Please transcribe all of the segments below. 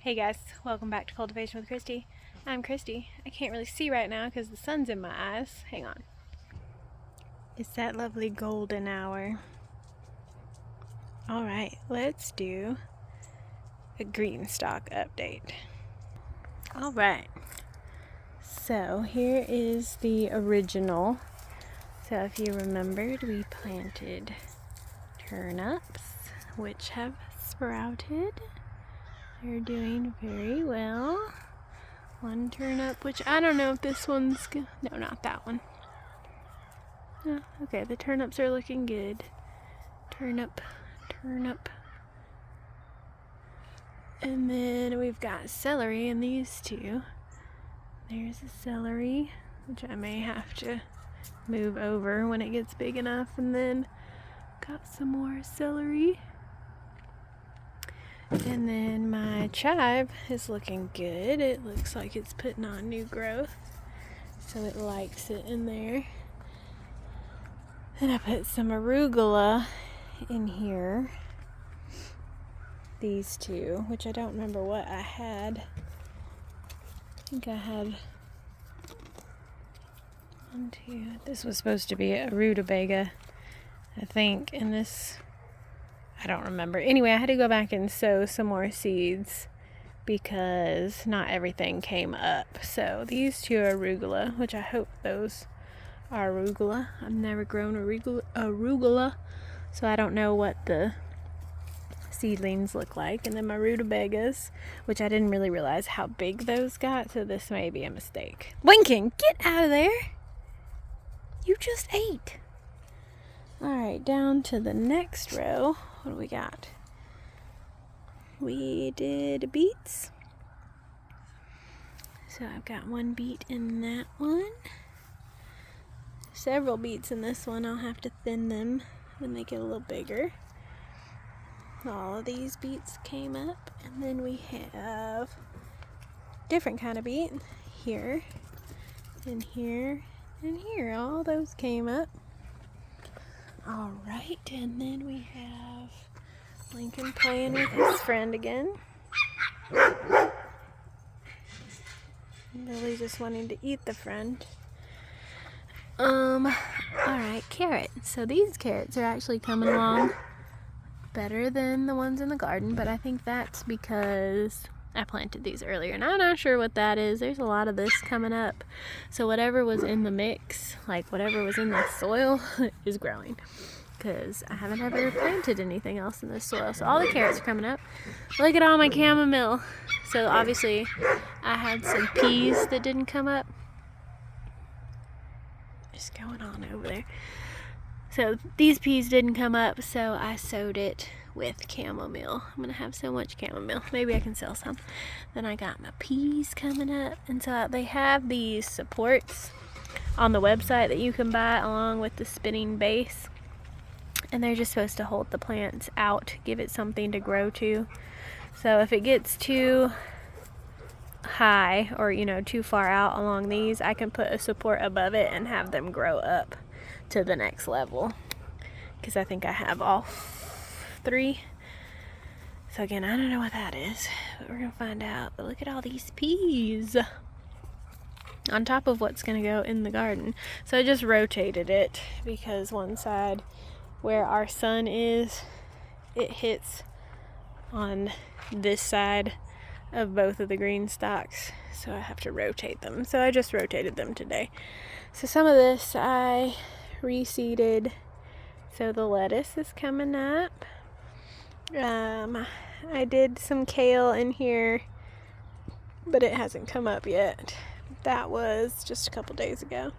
Hey guys, welcome back to Cultivation with Christy. I'm Christy. I can't really see right now because the sun's in my eyes. Hang on. It's that lovely golden hour. Alright, let's do a GreenStalk update. Alright, so here is the original. So if you remembered, we planted turnips, which have sprouted. They're doing very well. One turnip, which I don't know if this one's good. No, not that one. Oh, okay, the turnips are looking good. Turnip. And then we've got celery in these two. There's a celery, which I may have to move over when it gets big enough. And then got some more celery. And then my chive is looking good. It looks like it's putting on new growth, so it likes it in there. And I put some arugula in here. These two, which I don't remember what I had. I think I had one, two. This was supposed to be a rutabaga, I think, and this, I don't remember. Anyway, I had to go back and sow some more seeds because not everything came up. So these two are arugula, which I hope those are arugula. I've never grown arugula, so I don't know what the seedlings look like. And then my rutabagas, which I didn't really realize how big those got, so this may be a mistake. Lincoln, get out of there! You just ate! Alright, down to the next row. What do we got? We did beets. So I've got one beet in that one. Several beets in this one. I'll have to thin them when they get a little bigger. All of these beets came up. And then we have different kind of beet. Here, and here, and here. All those came up. Alright, and then we have Lincoln playing with his friend again. Lily just wanting to eat the friend. Alright, carrots. So these carrots are actually coming along better than the ones in the garden, but I think that's because I planted these earlier, and I'm not sure what that is. There's a lot of this coming up. So whatever was in the mix, like whatever was in the soil, is growing. Because I haven't ever planted anything else in this soil. So all the carrots are coming up. Look at all my chamomile. So obviously I had some peas that didn't come up. What's going on over there? So these peas didn't come up, so I sowed it with chamomile. I'm going to have so much chamomile. Maybe I can sell some. Then I got my peas coming up. And so they have these supports on the website that you can buy along with the spinning base. And they're just supposed to hold the plants out, give it something to grow to. So if it gets too high or, too far out along these, I can put a support above it and have them grow up to the next level. Because I think I have all three. So again, I don't know what that is, but we're going to find out. But look at all these peas on top of what's going to go in the garden. So I just rotated it because one side where our sun is, it hits on this side of both of the GreenStalks, so I have to rotate them. So I just rotated them today. So some of this I reseeded, so the lettuce is coming up. I did some kale in here, but it hasn't come up yet. That was just a couple days ago.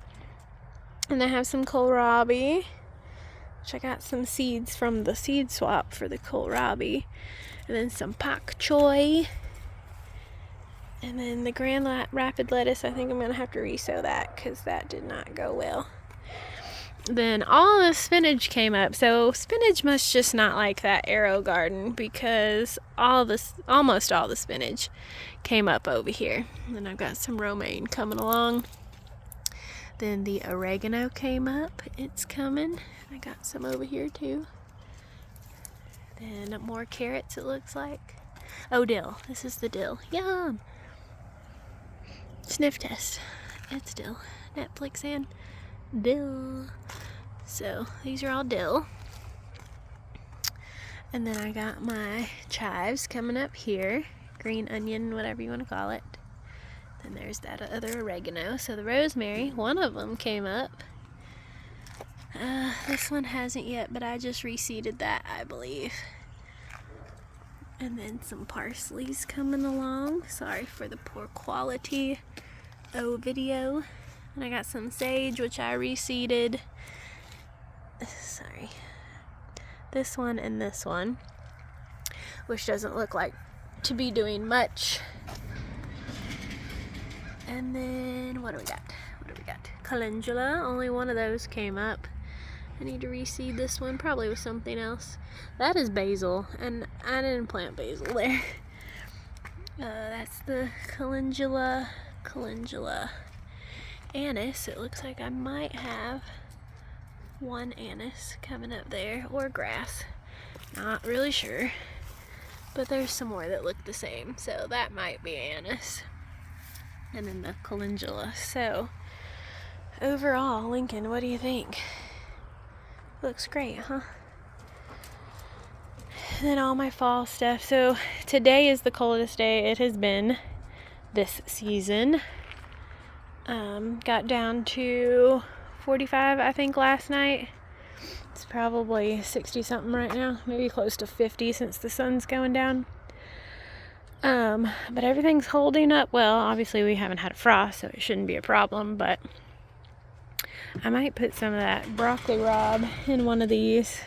And I have some kohlrabi, which I got some seeds from the seed swap for the kohlrabi. And then some pak choi. And then the Grand Rapid lettuce, I think I'm going to have to resow that because that did not go well. Then all the spinach came up. So spinach must just not like that arrow garden because almost all the spinach came up over here. And then I've got some romaine coming along. Then the oregano came up. It's coming. I got some over here too. Then more carrots, it looks like. Oh, dill. This is the dill. Yum! Sniff test. It's dill. Netflix and dill. So these are all dill. And then I got my chives coming up here. Green onion, whatever you want to call it. Then there's that other oregano. So the rosemary, one of them came up. This one hasn't yet, but I just reseeded that, I believe. And then some parsley's coming along. Sorry for the poor quality video. And I got some sage, which I reseeded. Sorry. This one and this one, which doesn't look like to be doing much. And then what do we got? Calendula. Only one of those came up. I need to reseed this one, probably with something else. That is basil, and I didn't plant basil there. That's the calendula. Anise. It looks like I might have one anise coming up there, or grass. Not really sure. But there's some more that look the same, so that might be anise. And then the calendula. So, overall, Lincoln, what do you think? Looks great, huh? And then all my fall stuff. So, today is the coldest day it has been this season. Got down to 45, I think, last night. It's probably 60 something right now, maybe close to 50 since the sun's going down. But everything's holding up well. Obviously we haven't had a frost, so it shouldn't be a problem, but I might put some of that broccoli rabe in one of these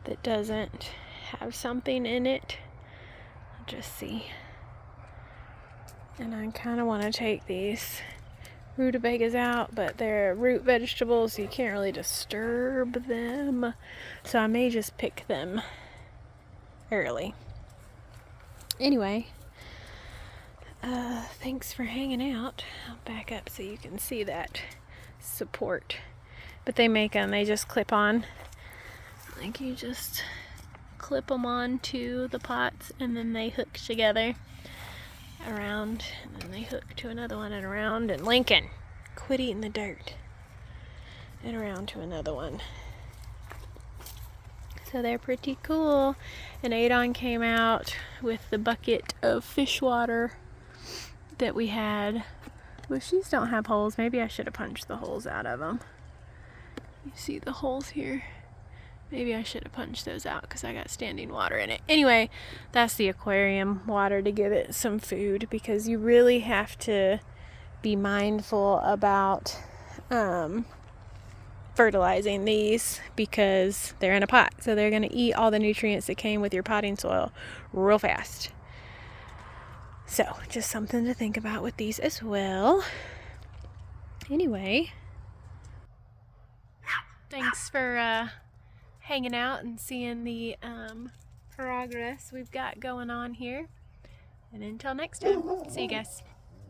that doesn't have something in it. I'll just see. And I kind of want to take these rutabagas out, but they're root vegetables, so you can't really disturb them. So I may just pick them early. Anyway, thanks for hanging out. I'll back up so you can see that support. But they make them, they just clip on. Like, you just clip them on to the pots, and then they hook together around, and then they hook to another one and around. And Lincoln, quit eating the dirt. And around to another one. So they're pretty cool. And Adon came out with the bucket of fish water that we had. Well, these don't have holes. Maybe I should have punched the holes out of them. You see the holes here? Maybe I should have punched those out because I got standing water in it. Anyway, that's the aquarium water to give it some food, because you really have to be mindful about fertilizing these, because they're in a pot, so they're going to eat all the nutrients that came with your potting soil real fast. So just something to think about with these as well. Anyway, thanks for hanging out and seeing the progress we've got going on here. And until next time, see you guys.